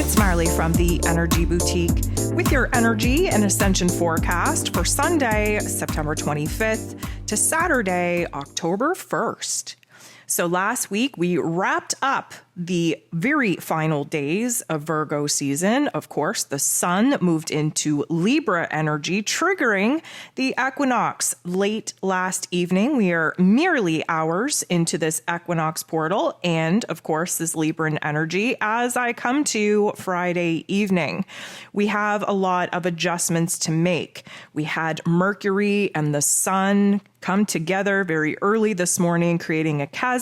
It's Marley from the Energy Boutique with your energy and ascension forecast for Sunday, September 25th to Saturday, October 1st. So last week we wrapped up the very final days of Virgo season. Of course, the sun moved into Libra energy, triggering the equinox late last evening. We are merely hours into this equinox portal and, of course, this Libran energy as I come to Friday evening. We have a lot of adjustments to make. We had Mercury and the sun come together very early this morning, creating a chasm,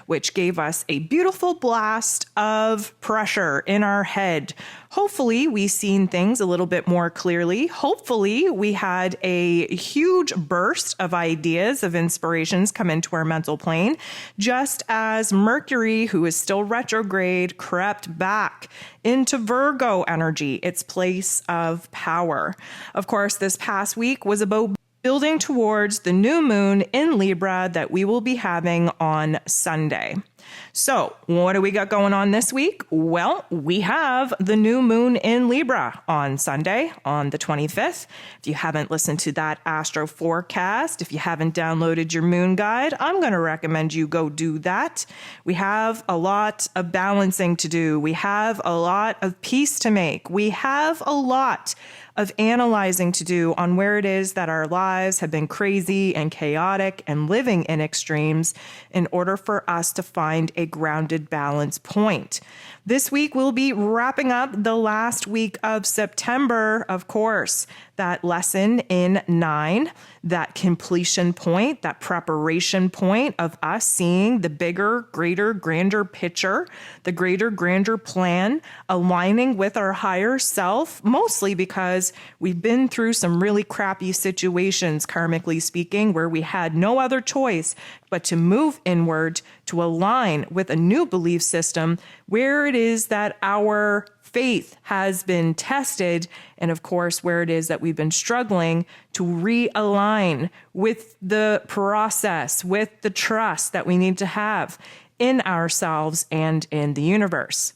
which gave us a beautiful blast of pressure in our head. Hopefully, we've seen things a little bit more clearly. Hopefully, we had a huge burst of ideas, of inspirations come into our mental plane, just as Mercury, who is still retrograde, crept back into Virgo energy, its place of power. Of course, this past week was about building towards the new moon in Libra that we will be having on Sunday. So what do we got going on this week? Well, we have the new moon in Libra on Sunday, on the 25th. If you haven't listened to that astro forecast, if you haven't downloaded your moon guide, I'm going to recommend you go do that. We have a lot of balancing to do. We have a lot of peace to make. We have a lot of analyzing to do on where it is that our lives have been crazy and chaotic and living in extremes in order for us to find a grounded balance point. This week, we'll be wrapping up the last week of September, of course, that lesson in 9, that completion point, that preparation point of us seeing the bigger, greater, grander picture, the greater, grander plan, aligning with our higher self, mostly because we've been through some really crappy situations, karmically speaking, where we had no other choice but to move inward, to align with a new belief system where it is that our faith has been tested, and of course, where it is that we've been struggling to realign with the process, with the trust that we need to have in ourselves and in the universe.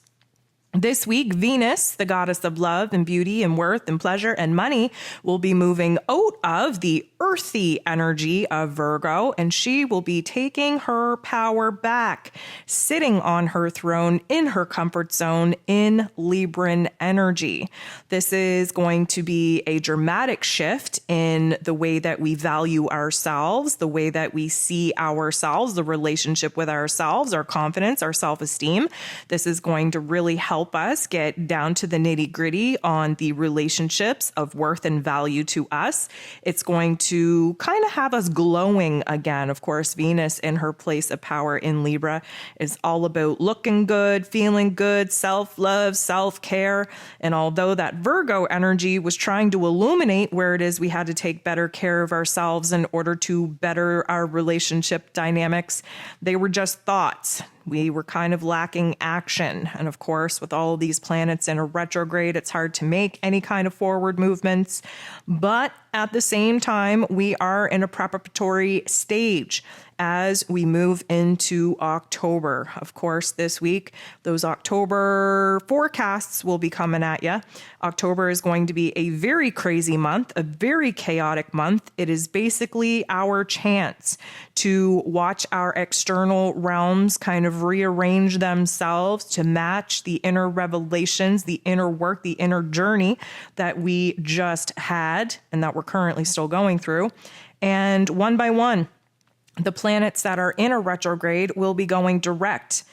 This week, Venus, the goddess of love and beauty and worth and pleasure and money, will be moving out of the earthy energy of Virgo, and she will be taking her power back, sitting on her throne in her comfort zone in Libran energy. This is going to be a dramatic shift in the way that we value ourselves, the way that we see ourselves, the relationship with ourselves, our confidence, our self-esteem. This is going to really help us get down to the nitty-gritty on the relationships of worth and value to us. It's going to kind of have us glowing again. Of course, Venus in her place of power in Libra is all about looking good, feeling good, self-love, self-care. And although that Virgo energy was trying to illuminate where it is we had to take better care of ourselves in order to better our relationship dynamics, they were just thoughts. We were kind of lacking action. And of course, with all of these planets in a retrograde, it's hard to make any kind of forward movements. But at the same time, we are in a preparatory stage as we move into October. Of course, this week, those October forecasts will be coming at you. October is going to be a very crazy month, a very chaotic month. It is basically our chance to watch our external realms kind of rearrange themselves to match the inner revelations, the inner work, the inner journey that we just had and that we're currently still going through. And one by one, the planets that are in a retrograde will be going direct.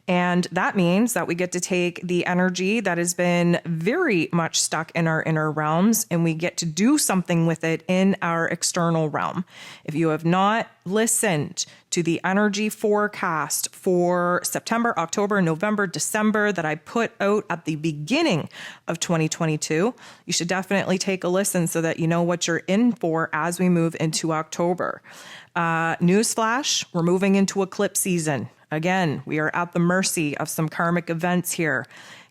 And that means that we get to take the energy that has been very much stuck in our inner realms and we get to do something with it in our external realm. If you have not listened to the energy forecast for September, October, November, December that I put out at the beginning of 2022, you should definitely take a listen so that you know what you're in for as we move into October. Newsflash, we're moving into eclipse season. Again, we are at the mercy of some karmic events here.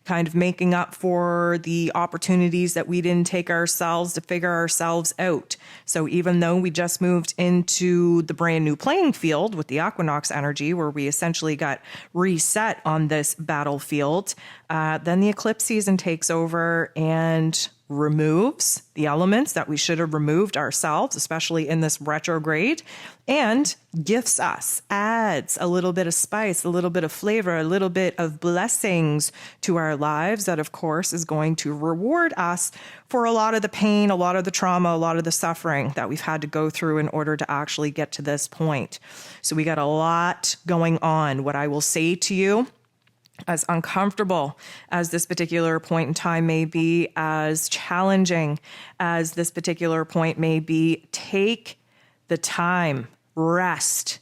kind of making up for the opportunities that we didn't take ourselves to figure ourselves out. So even though we just moved into the brand new playing field with the equinox energy, where we essentially got reset on this battlefield, then the eclipse season takes over and removes the elements that we should have removed ourselves, especially in this retrograde, and gifts us, adds a little bit of spice, a little bit of flavor, a little bit of blessings to our lives that, of course, is going to reward us for a lot of the pain, a lot of the trauma, a lot of the suffering that we've had to go through in order to actually get to this point. So we got a lot going on. What I will say to you, as uncomfortable as this particular point in time may be, as challenging as this particular point may be, take the time, rest,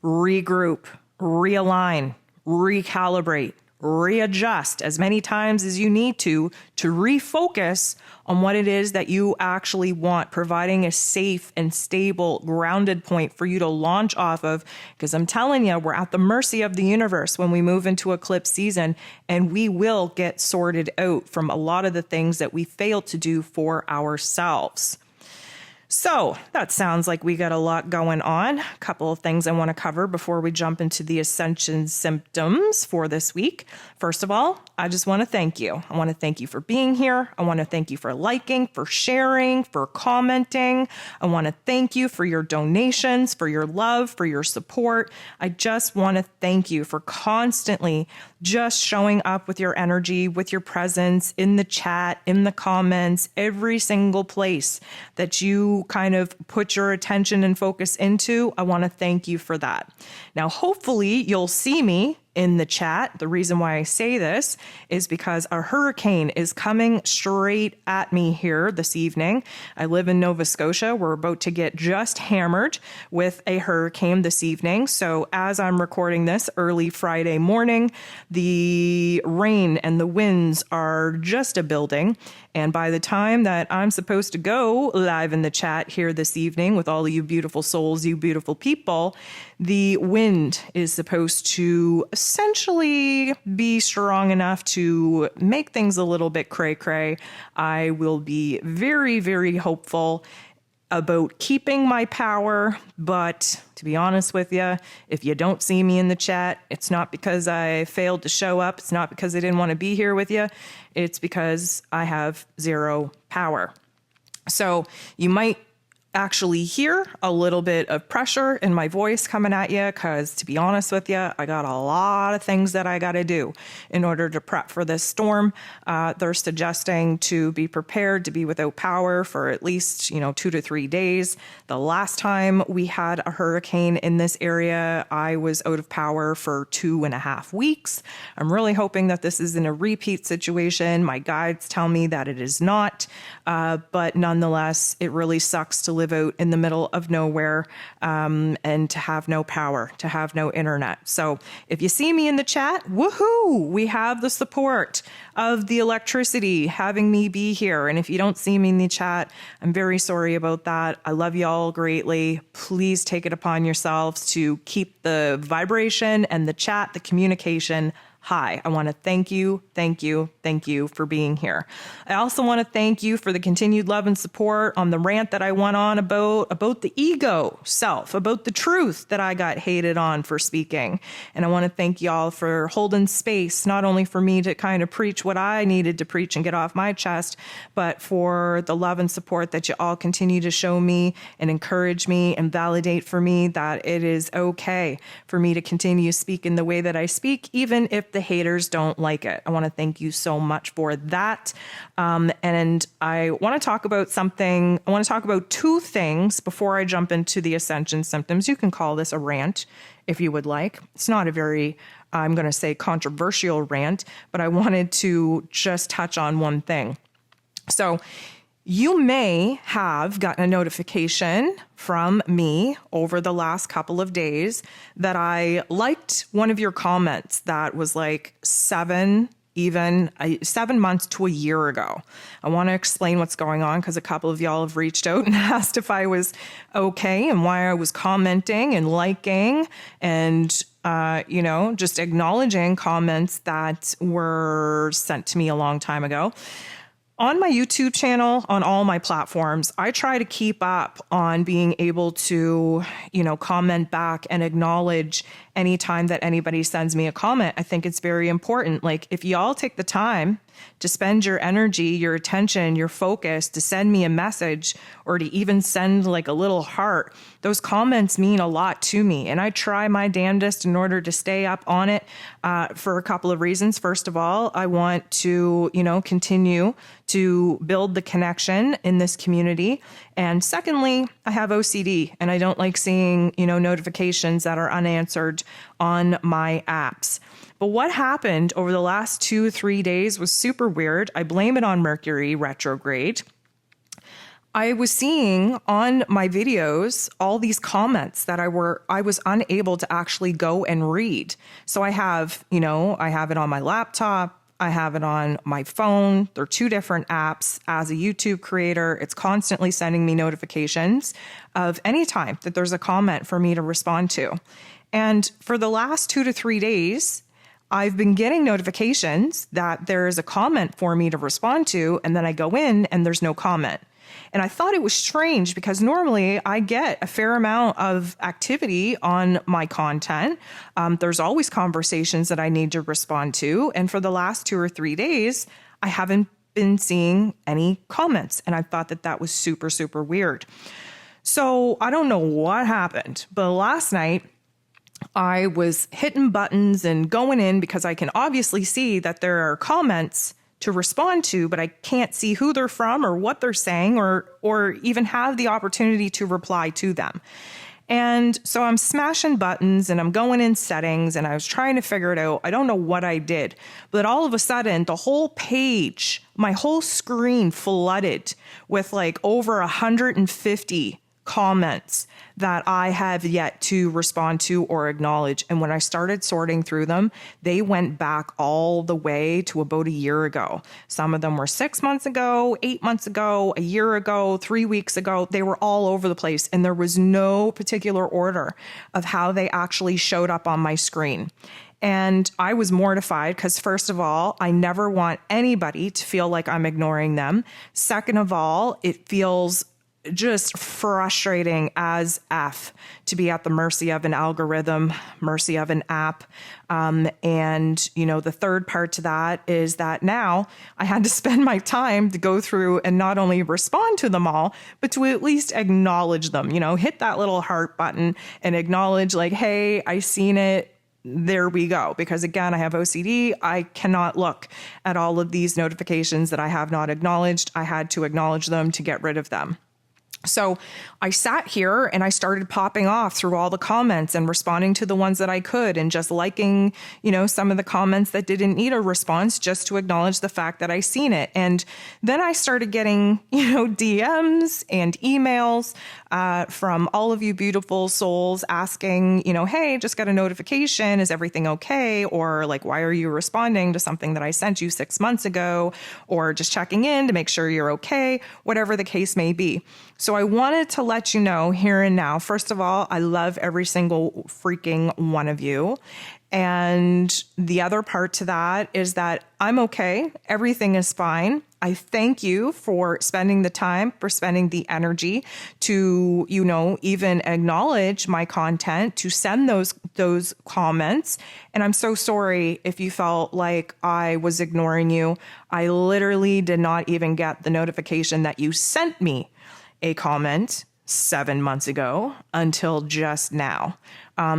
regroup, realign, recalibrate, readjust as many times as you need to refocus on what it is that you actually want, providing a safe and stable, grounded point for you to launch off of. Because I'm telling you, we're at the mercy of the universe when we move into eclipse season, and we will get sorted out from a lot of the things that we failed to do for ourselves. So that sounds like we got a lot going on. A couple of things I want to cover before we jump into the Ascension symptoms for this week. First of all, I just want to thank you. I want to thank you for being here. I want to thank you for liking, for sharing, for commenting. I want to thank you for your donations, for your love, for your support. I just want to thank you for constantly just showing up with your energy, with your presence in the chat, in the comments, every single place that you kind of put your attention and focus into. I want to thank you for that. Now, hopefully you'll see me in the chat. The reason why I say this is because a hurricane is coming straight at me here this evening. I live in Nova Scotia. We're about to get just hammered with a hurricane this evening. So as I'm recording this early Friday morning, the rain and the winds are just a building. And by the time that I'm supposed to go live in the chat here this evening with all of you beautiful souls, you beautiful people, the wind is supposed to essentially be strong enough to make things a little bit cray-cray. I will be very, very hopeful about keeping my power, but to be honest with you, if you don't see me in the chat, it's not because I failed to show up. It's not because I didn't want to be here with you. It's because I have zero power. So you might actually hear a little bit of pressure in my voice coming at you because, to be honest with you, I got a lot of things that I got to do in order to prep for this storm. They're suggesting to be prepared to be without power for at least 2 to 3 days. The last time we had a hurricane in this area, I was out of power for 2.5 weeks. I'm really hoping that this isn't a repeat situation. My guides tell me that it is not, but nonetheless, it really sucks to live out in the middle of nowhere and to have no power, to have no internet. So if you see me in the chat, woohoo, we have the support of the electricity having me be here. And if you don't see me in the chat, I'm very sorry about that. I love you all greatly. Please take it upon yourselves to keep the vibration and the chat, the communication high. I want to thank you for being here. I also want to thank you for the continued love and support on the rant that I went on about the ego self, about the truth that I got hated on for speaking. And I want to thank y'all for holding space, not only for me to kind of preach what I needed to preach and get off my chest, but for the love and support that you all continue to show me and encourage me and validate for me that it is okay for me to continue speaking the way that I speak, even if the haters don't like it. I want to thank you so much for that. And I want to talk about something. I want to talk about two things before I jump into the Ascension symptoms. You can call this a rant if you would like. It's not a very, I'm going to say, controversial rant, but I wanted to just touch on one thing. So you may have gotten a notification from me over the last couple of days that I liked one of your comments that was like 7 months to a year ago. I want to explain what's going on because a couple of y'all have reached out and asked if I was okay and why I was commenting and liking and just acknowledging comments that were sent to me a long time ago. On my YouTube channel, on all my platforms, I try to keep up on being able to, comment back and acknowledge anytime that anybody sends me a comment. I think it's very important. Like, if y'all take the time to spend your energy, your attention, your focus to send me a message or to even send like a little heart, those comments mean a lot to me. And I try my damnedest in order to stay up on it for a couple of reasons. First of all, I want to, continue to build the connection in this community. And secondly, I have OCD and I don't like seeing, notifications that are unanswered on my apps. But what happened over the last 2-3 days was super weird. I blame it on Mercury Retrograde. I was seeing on my videos all these comments that I was unable to actually go and read. So I have it on my laptop. I have it on my phone. They're two different apps. As a YouTube creator, it's constantly sending me notifications of any time that there's a comment for me to respond to. And for the last 2 to 3 days, I've been getting notifications that there is a comment for me to respond to, and then I go in and there's no comment. And I thought it was strange because normally I get a fair amount of activity on my content. There's always conversations that I need to respond to. And for the last 2 or 3 days, I haven't been seeing any comments. And I thought that was super, super weird. So I don't know what happened, but last night, I was hitting buttons and going in because I can obviously see that there are comments to respond to, but I can't see who they're from or what they're saying or even have the opportunity to reply to them. And so I'm smashing buttons and I'm going in settings and I was trying to figure it out. I don't know what I did, but all of a sudden the whole page, my whole screen flooded with like over 150 comments that I have yet to respond to or acknowledge. And when I started sorting through them, they went back all the way to about a year ago. Some of them were 6 months ago, 8 months ago, a year ago, 3 weeks ago. They were all over the place. And there was no particular order of how they actually showed up on my screen. And I was mortified because, first of all, I never want anybody to feel like I'm ignoring them. Second of all, it feels just frustrating as F to be at the mercy of an algorithm, mercy of an app. The third part to that is that now I had to spend my time to go through and not only respond to them all, but to at least acknowledge them, hit that little heart button and acknowledge like, hey, I seen it. There we go. Because again, I have OCD. I cannot look at all of these notifications that I have not acknowledged. I had to acknowledge them to get rid of them. So I sat here and I started popping off through all the comments and responding to the ones that I could and just liking, some of the comments that didn't need a response just to acknowledge the fact that I seen it. And then I started getting, DMs and emails from all of you beautiful souls asking, hey, just got a notification. Is everything okay? Or like, why are you responding to something that I sent you 6 months ago? Or just checking in to make sure you're okay, whatever the case may be. So I wanted to let you know here and now, first of all, I love every single freaking one of you. And the other part to that is that I'm okay. Everything is fine. I thank you for spending the time, for spending the energy to, even acknowledge my content, to send those comments. And I'm so sorry if you felt like I was ignoring you. I literally did not even get the notification that you sent me a comment 7 months ago until just now.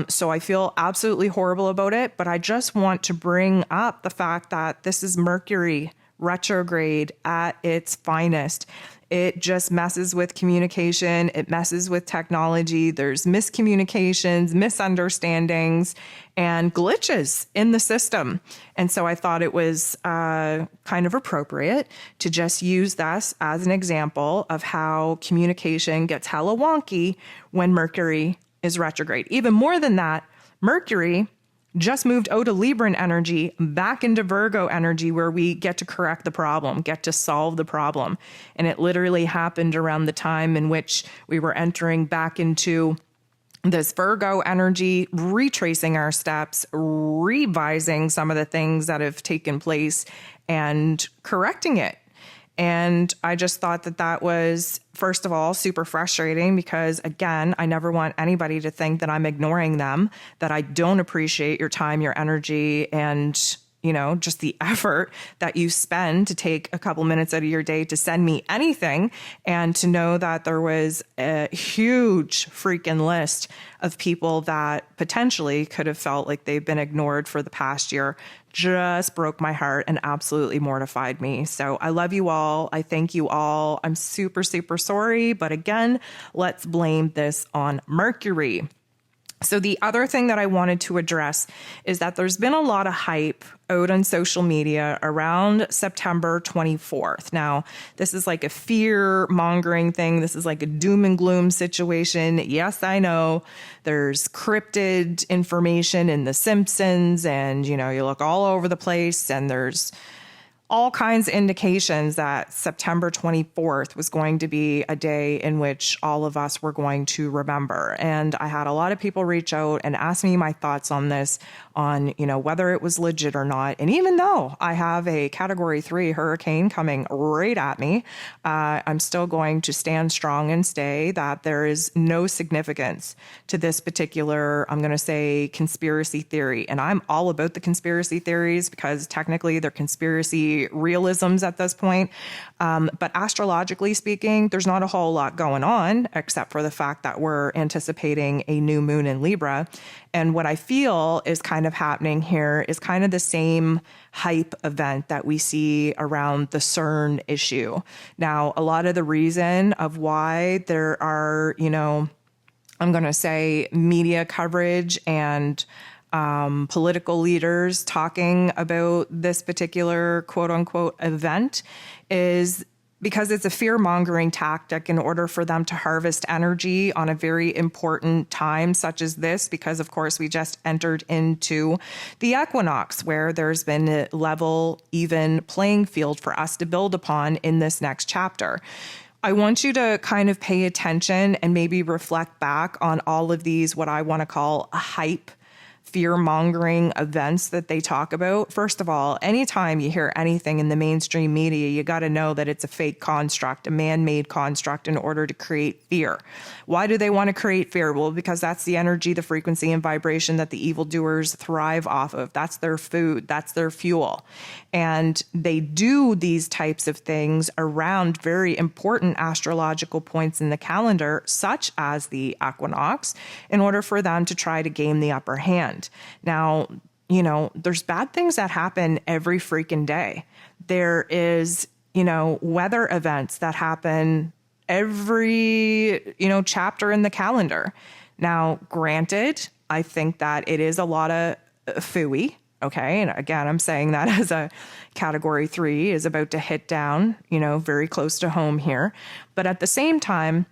So I feel absolutely horrible about it, but I just want to bring up the fact that this is Mercury retrograde at its finest. It just messes with communication. It messes with technology. There's miscommunications, misunderstandings, and glitches in the system. And so I thought it was kind of appropriate to just use this as an example of how communication gets hella wonky when Mercury is retrograde. Even more than that, Mercury just moved out of Libran energy back into Virgo energy, where we get to correct the problem, get to solve the problem. And it literally happened around the time in which we were entering back into this Virgo energy, retracing our steps, revising some of the things that have taken place and correcting it. And I just thought that that was, first of all, super frustrating because, again, I never want anybody to think that I'm ignoring them, that I don't appreciate your time, your energy, and just the effort that you spend to take a couple minutes out of your day to send me anything, and to know that there was a huge freaking list of people that potentially could have felt like they've been ignored for the past year just broke my heart and absolutely mortified me. So I love you all. I thank you all. I'm super, super sorry. But again, let's blame this on Mercury. So the other thing that I wanted to address is that there's been a lot of hype out on social media around September 24th. Now, this is like a fear-mongering thing. This is like a doom and gloom situation. Yes, I know there's cryptid information in The Simpsons, and, you look all over the place, and there's all kinds of indications that September 24th was going to be a day in which all of us were going to remember. And I had a lot of people reach out and ask me my thoughts on this, on, whether it was legit or not. And even though I have a Category 3 hurricane coming right at me, I'm still going to stand strong and say that there is no significance to this particular, I'm going to say, conspiracy theory. And I'm all about the conspiracy theories because technically they're conspiracy realisms at this point. But astrologically speaking, there's not a whole lot going on except for the fact that we're anticipating a new moon in Libra. And what I feel is kind of happening here is kind of the same hype event that we see around the CERN issue. Now, a lot of the reason of why there are, I'm going to say media coverage and political leaders talking about this particular quote unquote event is because it's a fear-mongering tactic in order for them to harvest energy on a very important time such as this, because of course we just entered into the equinox where there's been a level, even playing field for us to build upon in this next chapter. I want you to kind of pay attention and maybe reflect back on all of these, what I want to call a hype, fear-mongering events that they talk about. First of all, anytime you hear anything in the mainstream media, you got to know that it's a fake construct, a man-made construct in order to create fear. Why do they want to create fear? Well, because that's the energy, the frequency, and vibration that the evildoers thrive off of. That's their food. That's their fuel. And they do these types of things around very important astrological points in the calendar, such as the equinox, in order for them to try to gain the upper hand. Now, there's bad things that happen every freaking day. There is, weather events that happen every, chapter in the calendar. Now, granted, I think that it is a lot of phooey. Okay. And again, I'm saying that as a Category 3 is about to hit down, very close to home here. But at the same time,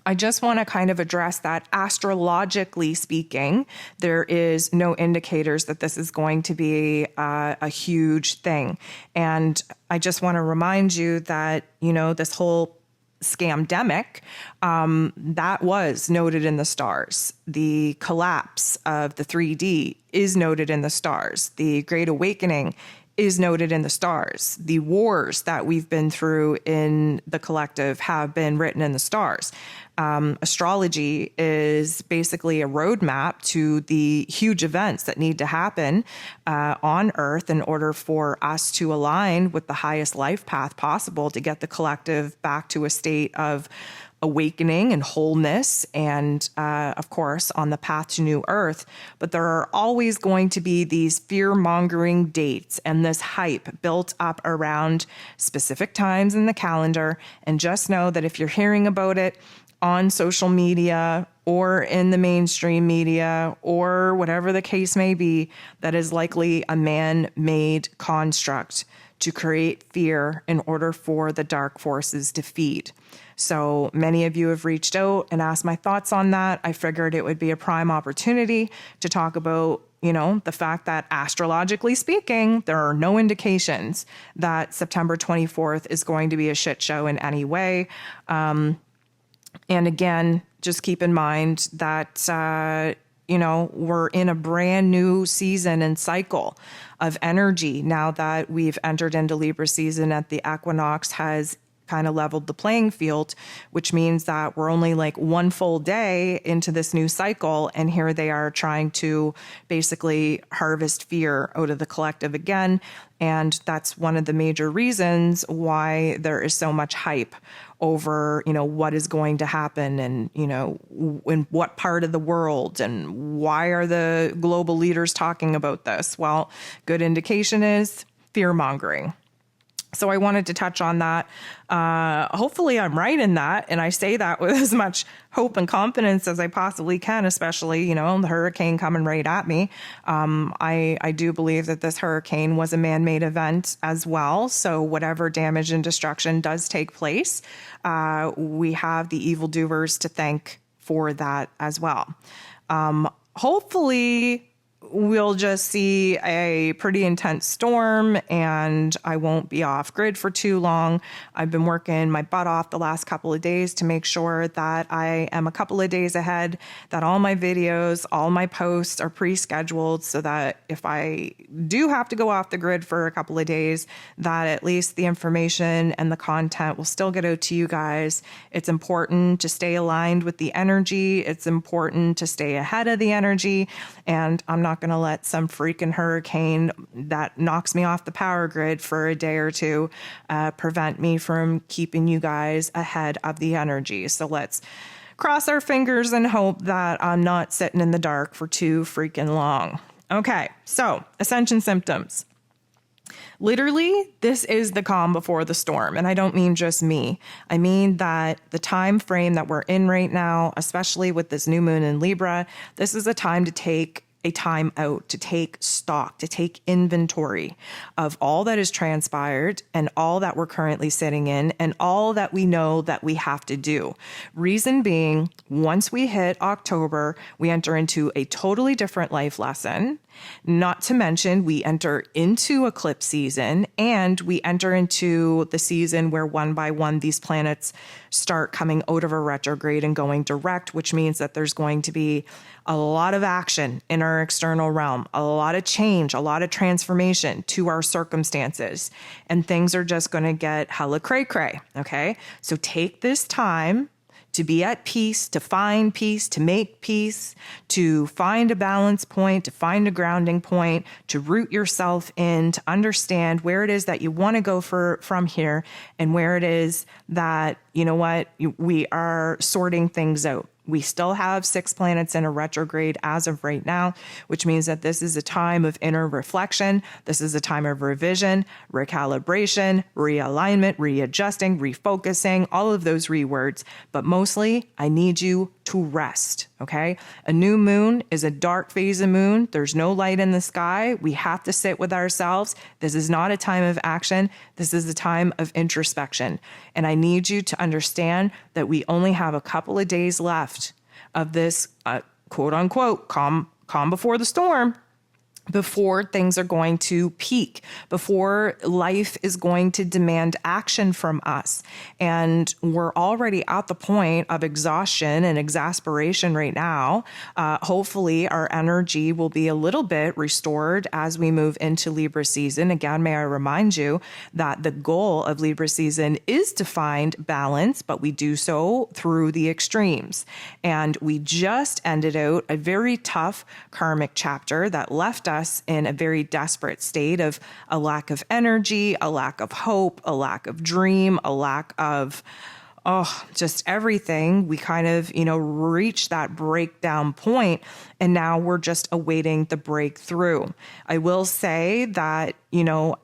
I just want to kind of address that astrologically speaking, there is no indicators that this is going to be a huge thing. And I just want to remind you that, this whole scamdemic, that was noted in the stars. The collapse of the 3D is noted in the stars. The Great Awakening is noted in the stars. The wars that we've been through in the collective have been written in the stars. Astrology is basically a roadmap to the huge events that need to happen on Earth in order for us to align with the highest life path possible to get the collective back to a state of awakening and wholeness and, of course, on the path to new Earth. But there are always going to be these fear-mongering dates and this hype built up around specific times in the calendar. And just know that if you're hearing about it on social media or in the mainstream media or whatever the case may be, that is likely a man-made construct to create fear in order for the dark forces to feed. So many of you have reached out and asked my thoughts on that. I figured it would be a prime opportunity to talk about, the fact that astrologically speaking, there are no indications that September 24th is going to be a shit show in any way. And again, just keep in mind that, we're in a brand new season and cycle of energy now that we've entered into Libra season at the equinox has kind of leveled the playing field, which means that we're only like one full day into this new cycle. And here they are trying to basically harvest fear out of the collective again. And that's one of the major reasons why there is so much hype over, what is going to happen and, in what part of the world and why are the global leaders talking about this? Well, good indication is fear mongering. So I wanted to touch on that. Hopefully I'm right in that. And I say that with as much hope and confidence as I possibly can, especially, the hurricane coming right at me. I do believe that this hurricane was a man-made event as well. So whatever damage and destruction does take place, we have the evildoers to thank for that as well. Hopefully we'll just see a pretty intense storm and I won't be off grid for too long. I've been working my butt off the last couple of days to make sure that I am a couple of days ahead, that all my videos, all my posts are pre-scheduled so that if I do have to go off the grid for a couple of days, that at least the information and the content will still get out to you guys. It's important to stay aligned with the energy. It's important to stay ahead of the energy. And I'm not going to let some freaking hurricane that knocks me off the power grid for a day or two prevent me from keeping you guys ahead of the energy. So let's cross our fingers and hope that I'm not sitting in the dark for too freaking long. Okay, so Ascension symptoms. Literally, this is the calm before the storm. And I don't mean just me. I mean that the time frame that we're in right now, especially with this new moon in Libra, this is a time to take a time out, to take stock, to take inventory of all that has transpired and all that we're currently sitting in and all that we know that we have to do. Reason being, once we hit October, we enter into a totally different life lesson. Not to mention, we enter into eclipse season and we enter into the season where one by one these planets start coming out of a retrograde and going direct, which means that there's going to be a lot of action in our external realm, a lot of change, a lot of transformation to our circumstances, and things are just going to get hella cray-cray, okay? So take this time to be at peace, to find peace, to make peace, to find a balance point, to find a grounding point, to root yourself in, to understand where it is that you want to go from here and where it is that, we are sorting things out. We still have 6 planets in a retrograde as of right now, which means that this is a time of inner reflection. This is a time of revision, recalibration, realignment, readjusting, refocusing, all of those rewords. But mostly, I need you to rest, okay? A new moon is a dark phase of moon. There's no light in the sky. We have to sit with ourselves. This is not a time of action. This is a time of introspection. And I need you to understand that we only have a couple of days left of this quote unquote calm before the storm, before things are going to peak, before life is going to demand action from us. And we're already at the point of exhaustion and exasperation right now. Hopefully our energy will be a little bit restored as we move into Libra season. Again, may I remind you that the goal of Libra season is to find balance, but we do so through the extremes. And we just ended out a very tough karmic chapter that left us in a very desperate state of a lack of energy, a lack of hope, a lack of dream, a lack of just everything. We kind of, reached that breakdown point, and now we're just awaiting the breakthrough. I will say that,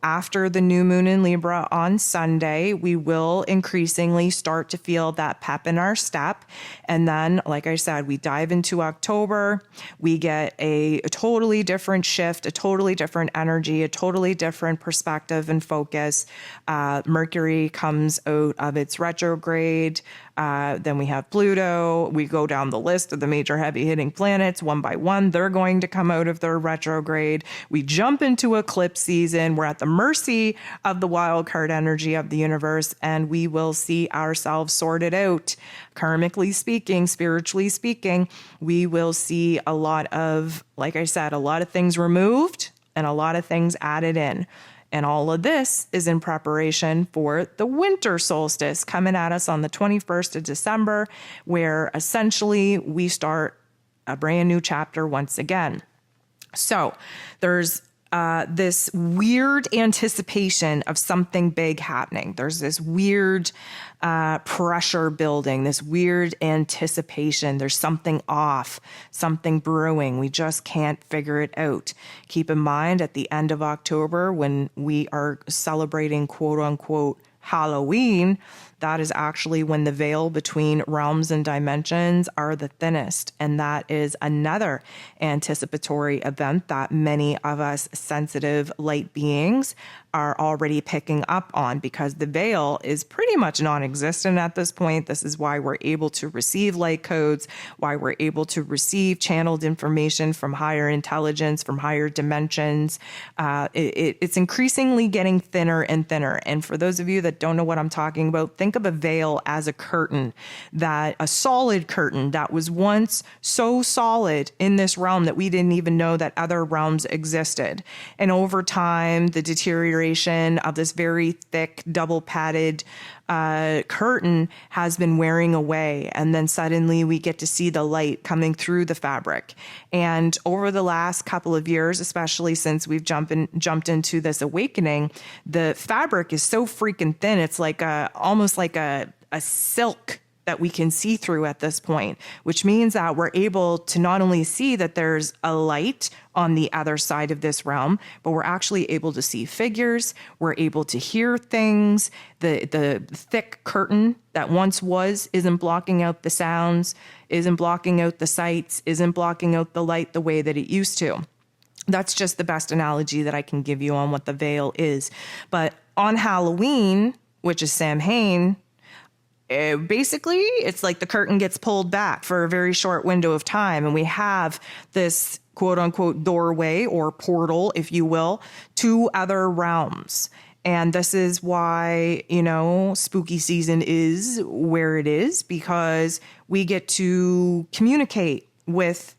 after the new moon in Libra on Sunday, we will increasingly start to feel that pep in our step. And then, like I said, we dive into October, we get a totally different shift, a totally different energy, a totally different perspective and focus. Mercury comes out of its retrograde. retrograde. Then we have Pluto. We go down the list of the major heavy hitting planets one by one. They're going to come out of their retrograde. We jump into eclipse season. We're at the mercy of the wild card energy of the universe, and we will see ourselves sorted out. Karmically speaking, spiritually speaking, we will see a lot of, like I said, a lot of things removed and a lot of things added in. And all of this is in preparation for the winter solstice coming at us on the 21st of December, where essentially we start a brand new chapter once again. So there's this weird anticipation of something big happening. There's this weird pressure building, this weird anticipation. There's something off, something brewing. We just can't figure it out. Keep in mind, at the end of October, when we are celebrating quote unquote Halloween, that is actually when the veil between realms and dimensions are the thinnest. And that is another anticipatory event that many of us sensitive light beings are already picking up on, because the veil is pretty much non-existent at this point. This is why we're able to receive light codes, why we're able to receive channeled information from higher intelligence, from higher dimensions. It's increasingly getting thinner and thinner. And for those of you that don't know what I'm talking about, think of a veil as a curtain, a solid curtain that was once so solid in this realm that we didn't even know that other realms existed. And over time, the deterioration of this very thick, double padded curtain has been wearing away. And then suddenly we get to see the light coming through the fabric. And over the last couple of years, especially since we've jumped into this awakening, the fabric is so freaking thin. It's like almost like a silk that we can see through at this point, which means that we're able to not only see that there's a light on the other side of this realm, but we're actually able to see figures. We're able to hear things. The thick curtain that once isn't blocking out the sounds, isn't blocking out the sights, isn't blocking out the light the way that it used to. That's just the best analogy that I can give you on what the veil is. But on Halloween, which is Samhain, basically, it's like the curtain gets pulled back for a very short window of time, and we have this quote unquote doorway or portal, if you will, to other realms. And this is why, spooky season is where it is, because we get to communicate with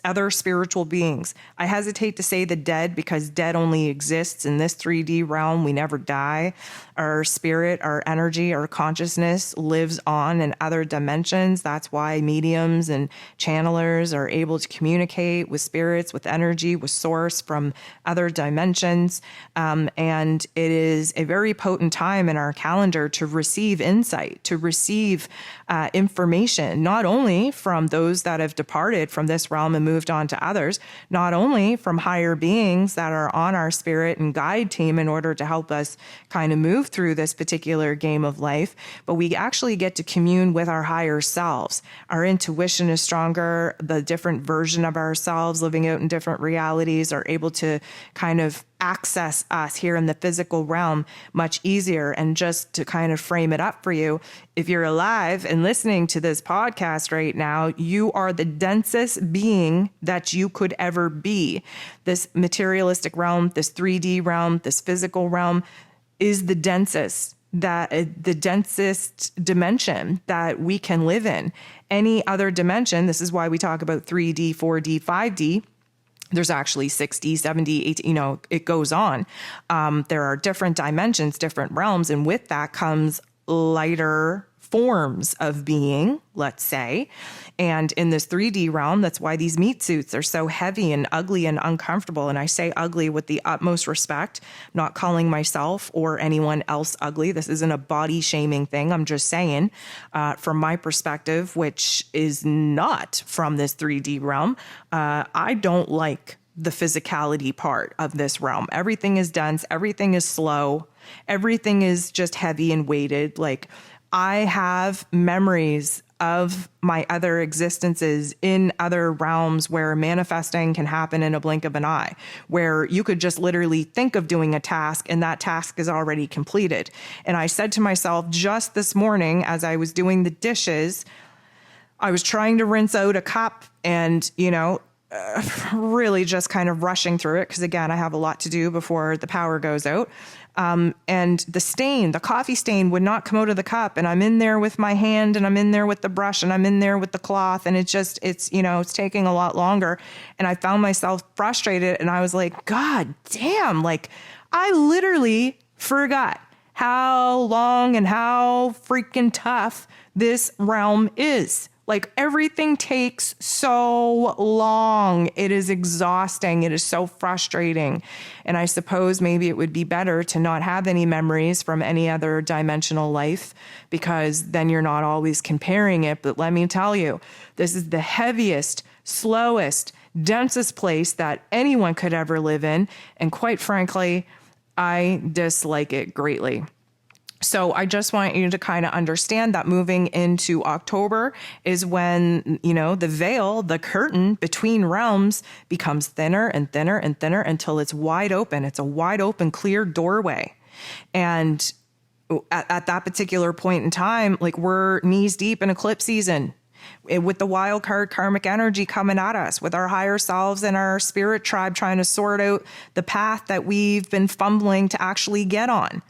other spiritual beings. I hesitate to say the dead, because dead only exists in this 3D realm. We never die. Our spirit, our energy, our consciousness lives on in other dimensions. That's why mediums and channelers are able to communicate with spirits, with energy, with source from other dimensions. And it is a very potent time in our calendar to receive insight, to receive information, not only from those that have departed from this realm and moved on to others, not only from higher beings that are on our spirit and guide team in order to help us kind of move through this particular game of life, but we actually get to commune with our higher selves. Our intuition is stronger. The different version of ourselves living out in different realities are able to kind of access us here in the physical realm much easier. And just to kind of frame it up for you, if you're alive and listening to this podcast right now, you are the densest being that you could ever be. This materialistic realm, this 3D realm, this physical realm is the densest dimension that we can live in. Any other dimension, this is why we talk about 3D, 4D, 5D. There's actually 60, 70, 80, it goes on. There are different dimensions, different realms, and with that comes lighter forms of being, let's say. And in this 3D realm, that's why these meat suits are so heavy and ugly and uncomfortable. And I say ugly with the utmost respect, not calling myself or anyone else ugly. This isn't a body shaming thing. I'm just saying, from my perspective, which is not from this 3D realm, I don't like the physicality part of this realm. Everything is dense. Everything is slow. Everything is just heavy and weighted. Like, I have memories of my other existences in other realms where manifesting can happen in a blink of an eye, where you could just literally think of doing a task and that task is already completed. And I said to myself just this morning, as I was doing the dishes, I was trying to rinse out a cup and, really just kind of rushing through it. Because again, I have a lot to do before the power goes out. And the coffee stain would not come out of the cup. And I'm in there with my hand and I'm in there with the brush and I'm in there with the cloth. And it's taking a lot longer. And I found myself frustrated and I was like, God damn, like I literally forgot how long and how freaking tough this realm is. Like everything takes so long. It is exhausting. It is so frustrating. And I suppose maybe it would be better to not have any memories from any other dimensional life, because then you're not always comparing it. But let me tell you, this is the heaviest, slowest, densest place that anyone could ever live in. And quite frankly, I dislike it greatly. So I just want you to kind of understand that moving into October is when, the veil, the curtain between realms becomes thinner and thinner and thinner until it's wide open. It's a wide open, clear doorway. And at that particular point in time, like we're knees deep in eclipse season with the wild card karmic energy coming at us, with our higher selves and our spirit tribe trying to sort out the path that we've been fumbling to actually get on.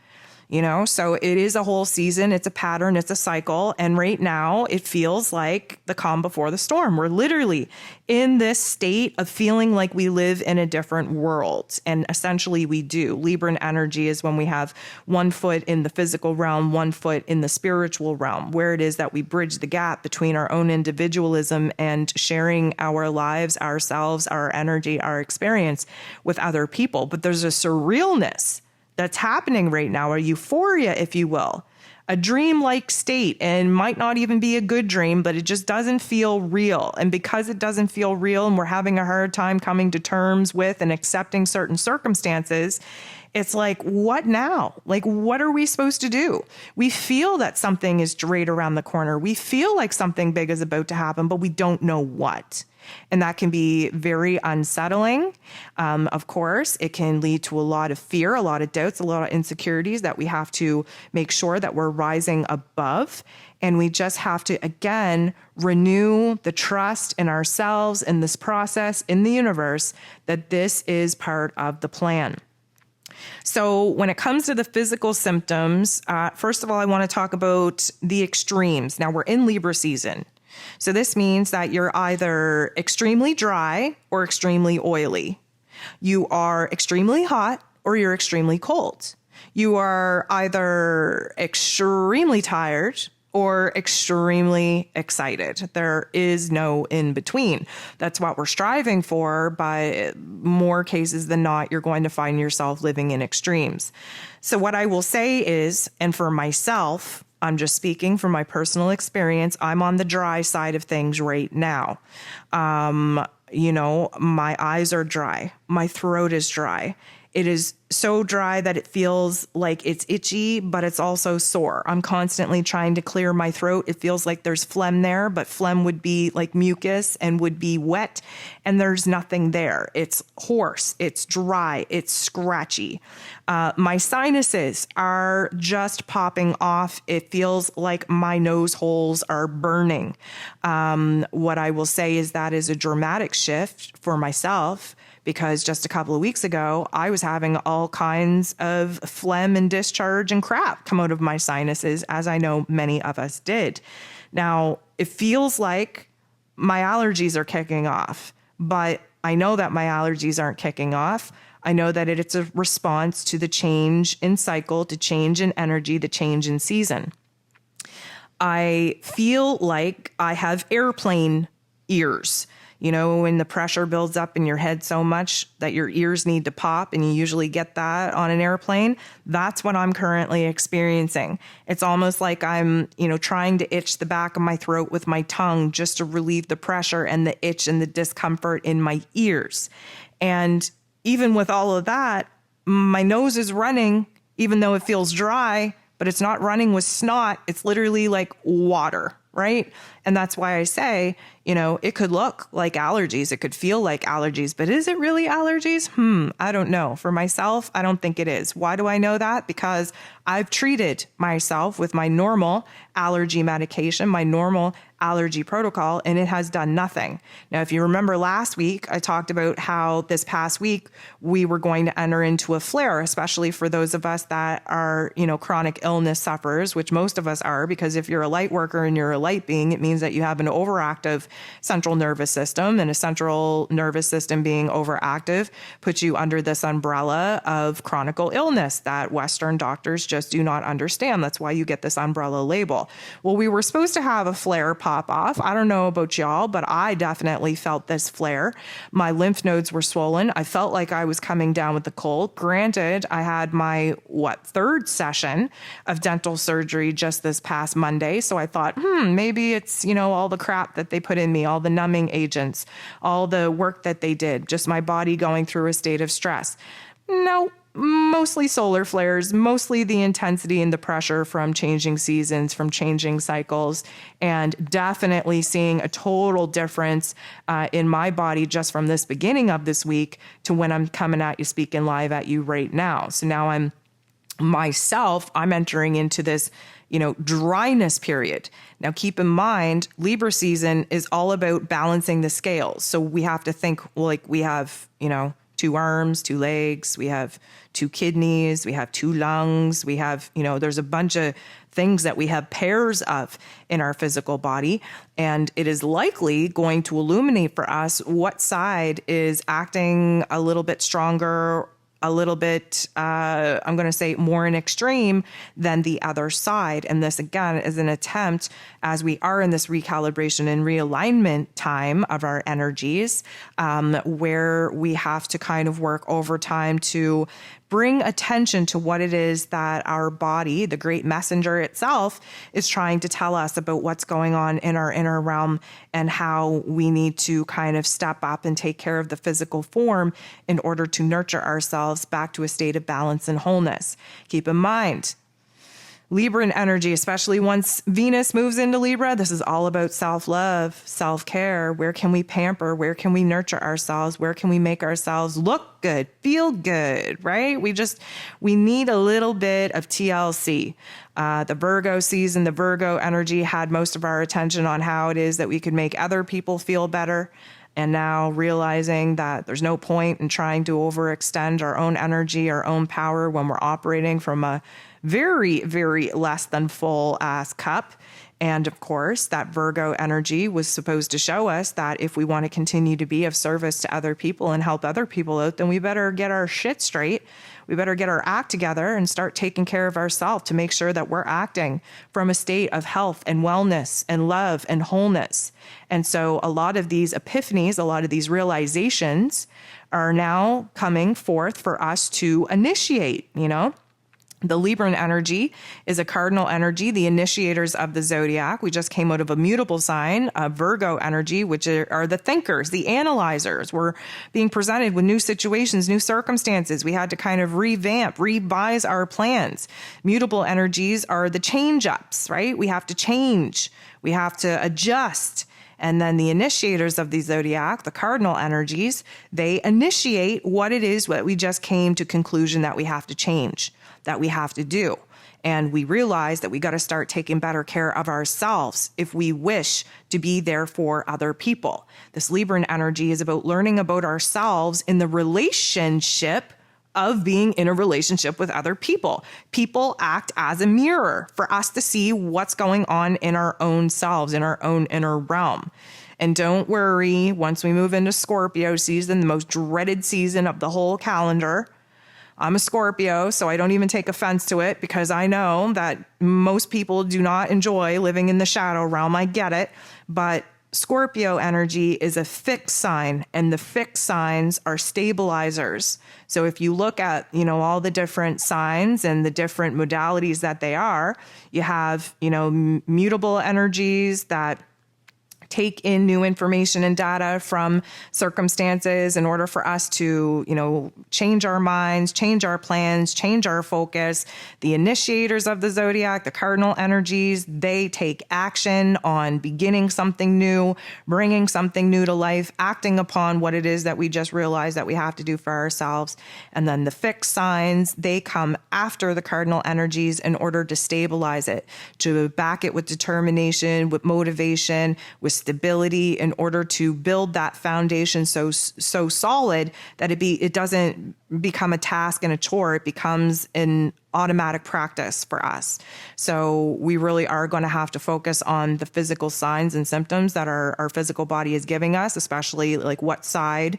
So it is a whole season. It's a pattern. It's a cycle. And right now it feels like the calm before the storm. We're literally in this state of feeling like we live in a different world. And essentially we do. Libran energy is when we have 1 foot in the physical realm, 1 foot in the spiritual realm, where it is that we bridge the gap between our own individualism and sharing our lives, ourselves, our energy, our experience with other people. But there's a surrealness that's happening right now, a euphoria, if you will, a dream-like state, and might not even be a good dream, but it just doesn't feel real. And because it doesn't feel real and we're having a hard time coming to terms with and accepting certain circumstances, it's like, what now? Like, what are we supposed to do? We feel that something is right around the corner. We feel like something big is about to happen, but we don't know what. And that can be very unsettling. Of course, it can lead to a lot of fear, a lot of doubts, a lot of insecurities that we have to make sure that we're rising above. And we just have to, again, renew the trust in ourselves, in this process, in the universe, that this is part of the plan. So when it comes to the physical symptoms, first of all, I want to talk about the extremes. Now we're in Libra season. So this means that you're either extremely dry or extremely oily. You are extremely hot or you're extremely cold. You are either extremely tired or extremely excited. There is no in between. That's what we're striving for, but more cases than not, you're going to find yourself living in extremes. So what I will say is, and for myself, I'm just speaking from my personal experience, I'm on the dry side of things right now. My eyes are dry. My throat is dry. It is so dry that it feels like it's itchy, but it's also sore. I'm constantly trying to clear my throat. It feels like there's phlegm there, but phlegm would be like mucus and would be wet, and there's nothing there. It's hoarse, it's dry, it's scratchy. My sinuses are just popping off. It feels like my nose holes are burning. What I will say is that is a dramatic shift for myself, because just a couple of weeks ago, I was having all kinds of phlegm and discharge and crap come out of my sinuses, as I know many of us did. Now, it feels like my allergies are kicking off, but I know that my allergies aren't kicking off. I know that it's a response to the change in cycle, to change in energy, the change in season. I feel like I have airplane ears. When the pressure builds up in your head so much that your ears need to pop, and you usually get that on an airplane, that's what I'm currently experiencing. It's almost like I'm, trying to itch the back of my throat with my tongue just to relieve the pressure and the itch and the discomfort in my ears. And even with all of that, my nose is running, even though it feels dry, but it's not running with snot. It's literally like water right? And that's why I say, it could look like allergies. It could feel like allergies, but is it really allergies? I don't know. For myself, I don't think it is. Why do I know that? Because I've treated myself with my normal allergy medication, my normal allergy protocol, and it has done nothing. Now, if you remember last week, I talked about how this past week we were going to enter into a flare, especially for those of us that are, chronic illness sufferers, which most of us are, because if you're a light worker and you're a light being, it means that you have an overactive central nervous system, and a central nervous system being overactive puts you under this umbrella of chronic illness that Western doctors just do not understand. That's why you get this umbrella label. Well, we were supposed to have a flare pop off. I don't know about y'all, but I definitely felt this flare. My lymph nodes were swollen. I felt like I was coming down with the cold. Granted, I had my, third session of dental surgery just this past Monday. So I thought, maybe it's, all the crap that they put in me, all the numbing agents, all the work that they did, just my body going through a state of stress. No. Mostly solar flares, mostly the intensity and the pressure from changing seasons, from changing cycles, and definitely seeing a total difference in my body just from this beginning of this week to when I'm coming at you, speaking live at you right now. So now I'm entering into this, dryness period. Now, keep in mind, Libra season is all about balancing the scales. So we have to think like we have, 2 arms, 2 legs, we have 2 kidneys, we have 2 lungs, we have, there's a bunch of things that we have pairs of in our physical body. And it is likely going to illuminate for us what side is acting a little bit stronger, a little bit, I'm going to say more in extreme than the other side. And this, again, is an attempt, as we are in this recalibration and realignment time of our energies, where we have to kind of work overtime to bring attention to what it is that our body, the great messenger itself, is trying to tell us about what's going on in our inner realm and how we need to kind of step up and take care of the physical form in order to nurture ourselves back to a state of balance and wholeness. Keep in mind, Libran energy, especially once Venus moves into Libra, this is all about self-love, self-care. Where can we pamper? Where can we nurture ourselves? Where can we make ourselves look good, feel good, right? We need a little bit of TLC. The Virgo season, the Virgo energy had most of our attention on how it is that we could make other people feel better. And now realizing that there's no point in trying to overextend our own energy, our own power when we're operating from a very, very less than full ass cup. And of course, that Virgo energy was supposed to show us that if we want to continue to be of service to other people and help other people out, then we better get our shit straight. We better get our act together and start taking care of ourselves to make sure that we're acting from a state of health and wellness and love and wholeness. And so a lot of these epiphanies, a lot of these realizations are now coming forth for us to initiate, The Libran energy is a cardinal energy, the initiators of the zodiac. We just came out of a mutable sign, Virgo energy, which are the thinkers, the analyzers. We're being presented with new situations, new circumstances. We had to kind of revamp, revise our plans. Mutable energies are the change-ups, right? We have to change. We have to adjust. And then the initiators of the zodiac, the cardinal energies, they initiate what it is that we just came to conclusion that we have to change, that we have to do. And we realize that we got to start taking better care of ourselves if we wish to be there for other people. This Libran energy is about learning about ourselves in the relationship of being in a relationship with other people. People act as a mirror for us to see what's going on in our own selves, in our own inner realm. And don't worry, once we move into Scorpio season, the most dreaded season of the whole calendar, I'm a Scorpio, so I don't even take offense to it because I know that most people do not enjoy living in the shadow realm. I get it, but Scorpio energy is a fixed sign, and the fixed signs are stabilizers. So if you look at, all the different signs and the different modalities that they are, you have, mutable energies that take in new information and data from circumstances in order for us to, change our minds, change our plans, change our focus. The initiators of the zodiac, the cardinal energies, they take action on beginning something new, bringing something new to life, acting upon what it is that we just realized that we have to do for ourselves. And then the fixed signs, they come after the cardinal energies in order to stabilize it, to back it with determination, with motivation, with stability, in order to build that foundation so solid that it doesn't become a task and a chore. It becomes an automatic practice for us. So we really are going to have to focus on the physical signs and symptoms that our physical body is giving us, especially like what side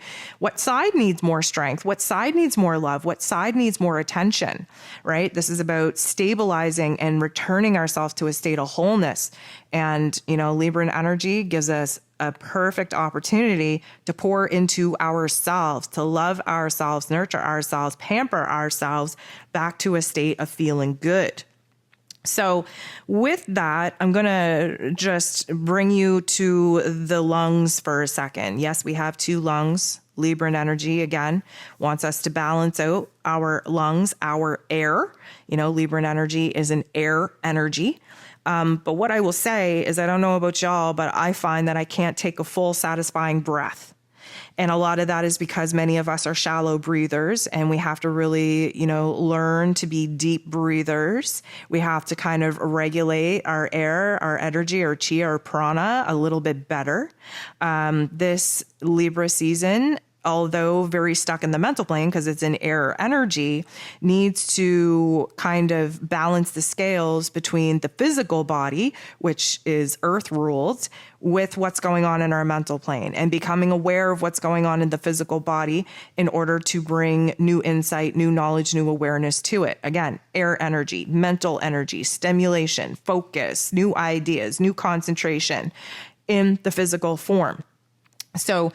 needs more strength, what side needs more love, what side needs more attention, right? This is about stabilizing and returning ourselves to a state of wholeness. And, Libran energy gives us a perfect opportunity to pour into ourselves, to love ourselves, nurture ourselves, pamper ourselves back to a state of feeling good. So with that, I'm going to just bring you to the lungs for a second. Yes, we have two lungs. Libran energy, again, wants us to balance out our lungs, our air. Libran energy is an air energy. But what I will say is, I don't know about y'all, but I find that I can't take a full satisfying breath. And a lot of that is because many of us are shallow breathers, and we have to really, learn to be deep breathers. We have to kind of regulate our air, our energy, our chi, our prana a little bit better. This Libra season, although very stuck in the mental plane because it's an air energy, needs to kind of balance the scales between the physical body, which is earth ruled, with what's going on in our mental plane, and becoming aware of what's going on in the physical body in order to bring new insight, new knowledge, new awareness to it. Again, air energy, mental energy, stimulation, focus, new ideas, new concentration in the physical form. So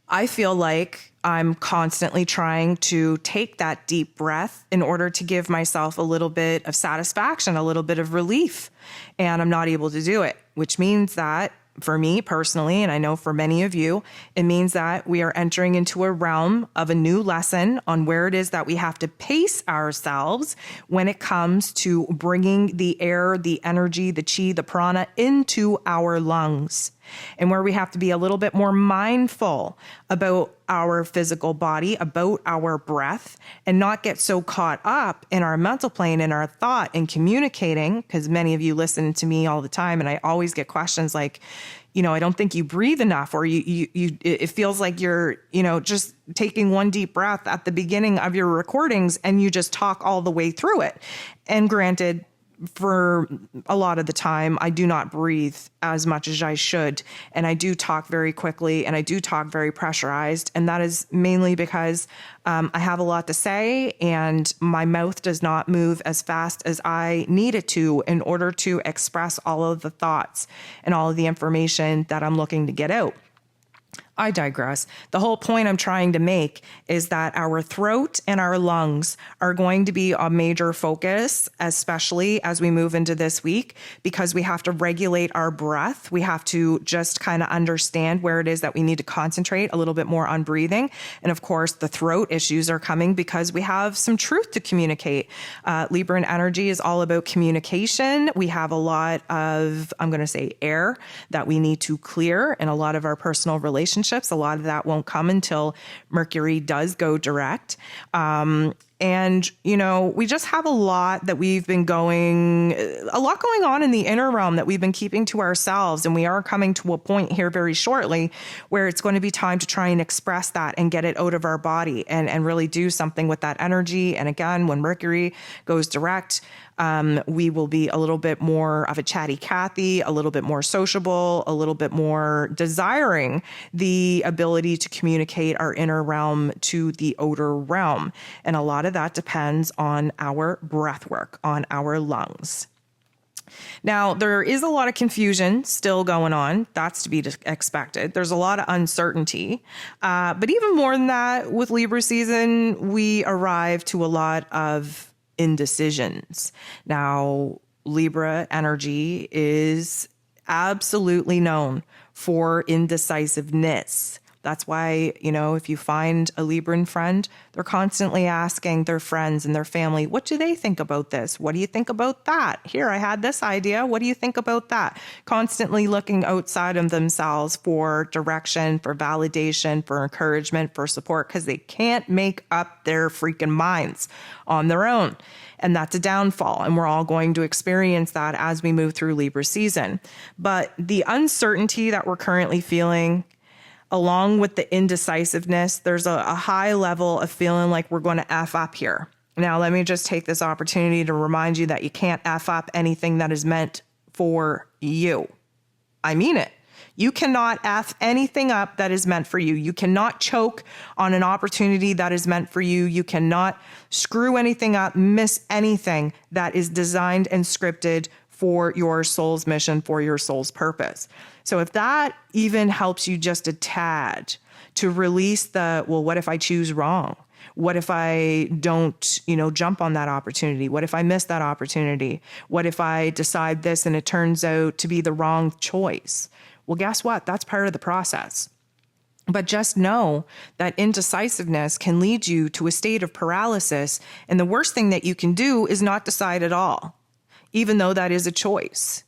I feel like I'm constantly trying to take that deep breath in order to give myself a little bit of satisfaction, a little bit of relief, and I'm not able to do it, which means that for me personally, and I know for many of you, it means that we are entering into a realm of a new lesson on where it is that we have to pace ourselves when it comes to bringing the air, the energy, the chi, the prana into our lungs, and where we have to be a little bit more mindful about our physical body, about our breath, and not get so caught up in our mental plane and our thought and communicating, because many of you listen to me all the time, and I always get questions like, I don't think you breathe enough, or it feels like you're, just taking one deep breath at the beginning of your recordings and you just talk all the way through it. And granted, for a lot of the time, I do not breathe as much as I should. And I do talk very quickly, and I do talk very pressurized. And that is mainly because I have a lot to say, and my mouth does not move as fast as I need it to in order to express all of the thoughts and all of the information that I'm looking to get out. I digress. The whole point I'm trying to make is that our throat and our lungs are going to be a major focus, especially as we move into this week, because we have to regulate our breath. We have to just kind of understand where it is that we need to concentrate a little bit more on breathing. And of course, the throat issues are coming because we have some truth to communicate. Libran energy is all about communication. We have a lot of, I'm going to say, air that we need to clear in a lot of our personal relationships. A lot of that won't come until Mercury does go direct. And, we just have a lot going on in the inner realm that we've been keeping to ourselves. And we are coming to a point here very shortly where it's going to be time to try and express that and get it out of our body and really do something with that energy. And again, when Mercury goes direct, we will be a little bit more of a chatty Cathy, a little bit more sociable, a little bit more desiring the ability to communicate our inner realm to the outer realm. And a lot of that depends on our breath work, on our lungs. Now, there is a lot of confusion still going on. That's to be expected. There's a lot of uncertainty. But even more than that, with Libra season, we arrive to a lot of indecisions. Now, Libra energy is absolutely known for indecisiveness. That's why, if you find a Libran friend, they're constantly asking their friends and their family, what do they think about this? What do you think about that? Here, I had this idea. What do you think about that? Constantly looking outside of themselves for direction, for validation, for encouragement, for support, because they can't make up their freaking minds on their own. And that's a downfall. And we're all going to experience that as we move through Libra season. But the uncertainty that we're currently feeling, along with the indecisiveness, there's a high level of feeling like we're going to F up here. Now, let me just take this opportunity to remind you that you can't F up anything that is meant for you. I mean it. You cannot F anything up that is meant for you. You cannot choke on an opportunity that is meant for you. You cannot screw anything up, miss anything that is designed and scripted for your soul's mission, for your soul's purpose. So if that even helps you just a tad to release well, what if I choose wrong? What if I don't, jump on that opportunity? What if I miss that opportunity? What if I decide this and it turns out to be the wrong choice? Well, guess what? That's part of the process. But just know that indecisiveness can lead you to a state of paralysis. And the worst thing that you can do is not decide at all, even though that is a choice.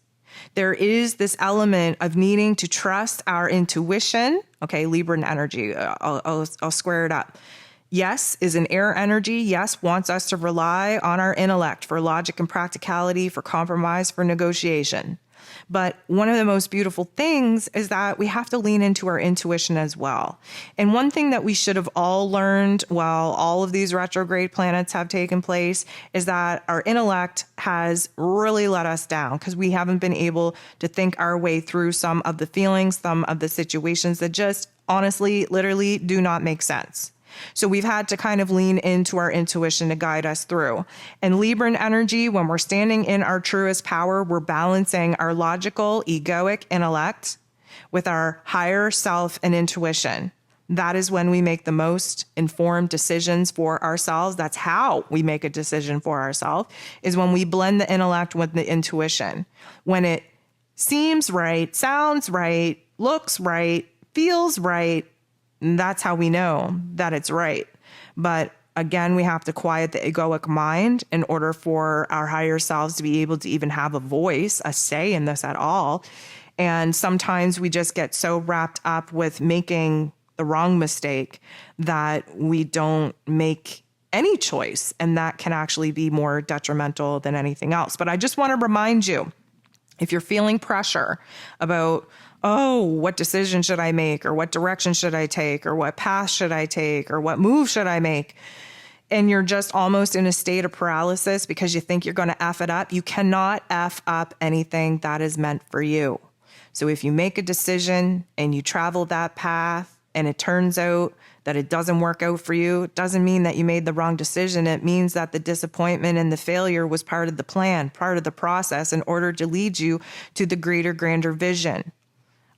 There is this element of needing to trust our intuition. Okay, Libran energy, I'll square it up. Yes is an air energy. Yes wants us to rely on our intellect for logic and practicality, for compromise, for negotiation. But one of the most beautiful things is that we have to lean into our intuition as well. And one thing that we should have all learned while all of these retrograde planets have taken place is that our intellect has really let us down because we haven't been able to think our way through some of the feelings, some of the situations that just honestly, literally do not make sense. So we've had to kind of lean into our intuition to guide us through. And Libran energy, when we're standing in our truest power, we're balancing our logical, egoic intellect with our higher self and intuition. That is when we make the most informed decisions for ourselves. That's how we make a decision for ourselves, is when we blend the intellect with the intuition. When it seems right, sounds right, looks right, feels right, that's how we know that it's right. But again, we have to quiet the egoic mind in order for our higher selves to be able to even have a voice, a say in this at all. And sometimes we just get so wrapped up with making the wrong mistake that we don't make any choice. And that can actually be more detrimental than anything else. But I just want to remind you, if you're feeling pressure about, oh, what decision should I make? Or what direction should I take? Or what path should I take? Or what move should I make? And you're just almost in a state of paralysis because you think you're going to F it up. You cannot F up anything that is meant for you. So if you make a decision and you travel that path and it turns out that it doesn't work out for you, it doesn't mean that you made the wrong decision. It means that the disappointment and the failure was part of the plan, part of the process in order to lead you to the greater, grander vision.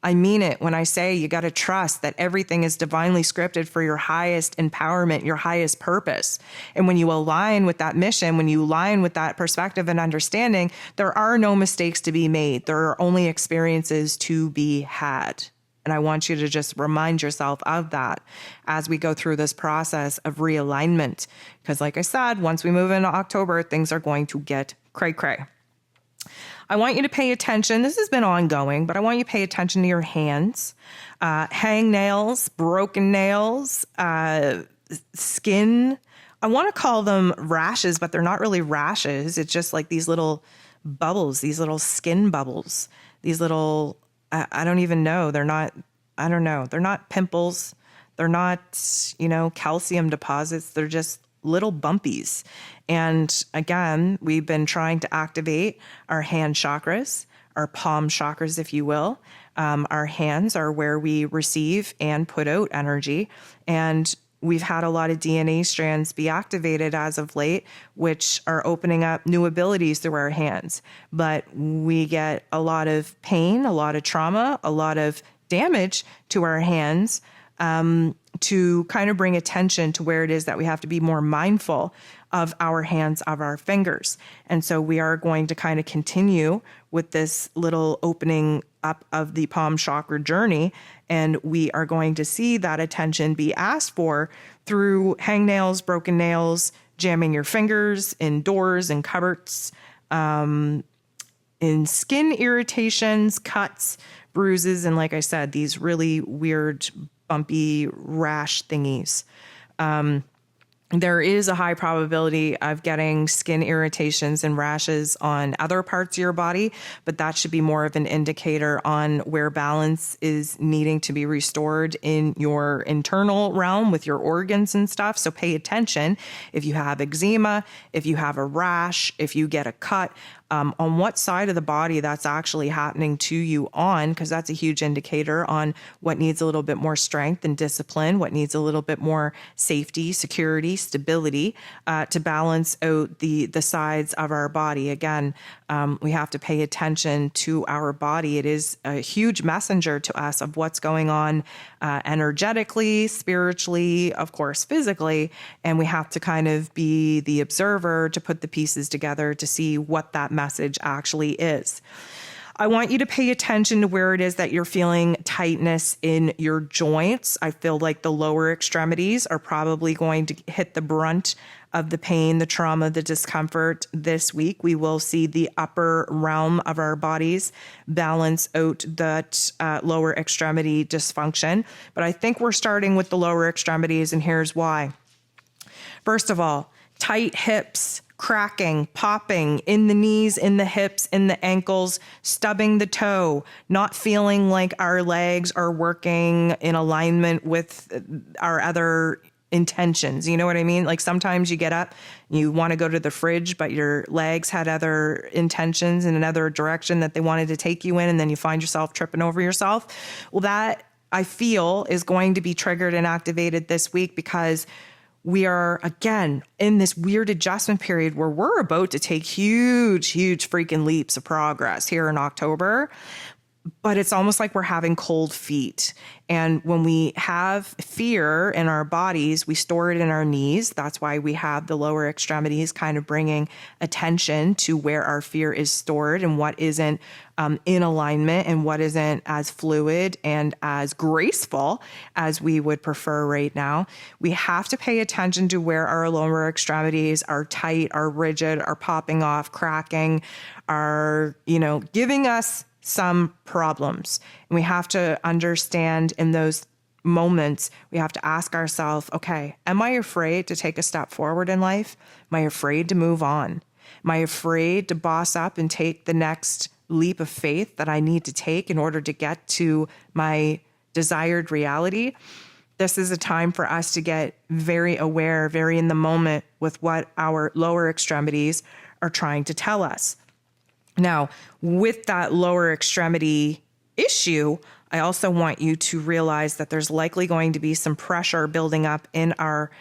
I mean it when I say you got to trust that everything is divinely scripted for your highest empowerment, your highest purpose. And when you align with that mission, when you align with that perspective and understanding, there are no mistakes to be made. There are only experiences to be had. And I want you to just remind yourself of that as we go through this process of realignment. Because like I said, once we move into October, things are going to get cray-cray. I want you to pay attention. This has been ongoing, but I want you to pay attention to your hands. Hang nails, broken nails, skin. I want to call them rashes, but they're not really rashes. It's just like these little bubbles, these little skin bubbles, these little, I don't even know. They're not, I don't know. They're not pimples. They're not, calcium deposits. They're just little bumpies. And again, we've been trying to activate our hand chakras, our palm chakras, if you will. Our hands are where we receive and put out energy. And we've had a lot of DNA strands be activated as of late, which are opening up new abilities through our hands. But we get a lot of pain, a lot of trauma, a lot of damage to our hands to kind of bring attention to where it is that we have to be more mindful of our hands, of our fingers. And so we are going to kind of continue with this little opening up of the palm chakra journey. And we are going to see that attention be asked for through hangnails, broken nails, jamming your fingers in doors and cupboards, in skin irritations, cuts, bruises, and like I said, these really weird, bumpy rash thingies. There is a high probability of getting skin irritations and rashes on other parts of your body, but that should be more of an indicator on where balance is needing to be restored in your internal realm with your organs and stuff. So pay attention if you have eczema, if you have a rash, if you get a cut, on what side of the body that's actually happening to you on, because that's a huge indicator on what needs a little bit more strength and discipline, what needs a little bit more safety, security, stability, to balance out the sides of our body. Again, we have to pay attention to our body. It is a huge messenger to us of what's going on energetically, spiritually, of course, physically, and we have to kind of be the observer to put the pieces together to see what that message actually is. I want you to pay attention to where it is that you're feeling tightness in your joints. I feel like the lower extremities are probably going to hit the brunt of the pain, the trauma, the discomfort this week. We will see the upper realm of our bodies balance out that lower extremity dysfunction. But I think we're starting with the lower extremities, and here's why. First of all, tight hips, cracking, popping in the knees, in the hips, in the ankles, stubbing the toe, not feeling like our legs are working in alignment with our other intentions. You know what I mean? Like sometimes you get up, you want to go to the fridge, but your legs had other intentions in another direction that they wanted to take you in, and then you find yourself tripping over yourself. Well, that I feel is going to be triggered and activated this week because we are, again, in this weird adjustment period where we're about to take huge freaking leaps of progress here in October. But it's almost like we're having cold feet. And when we have fear in our bodies, we store it in our knees. That's why we have the lower extremities kind of bringing attention to where our fear is stored and what isn't in alignment and what isn't as fluid and as graceful as we would prefer right now. We have to pay attention to where our lower extremities are tight, are rigid, are popping off, cracking, are, giving us some problems. And we have to understand in those moments, we have to ask ourselves, okay, am I afraid to take a step forward in life? Am I afraid to move on? Am I afraid to boss up and take the next leap of faith that I need to take in order to get to my desired reality? This is a time for us to get very aware, very in the moment with what our lower extremities are trying to tell us. Now, with that lower extremity issue, I also want you to realize that there's likely going to be some pressure building up in our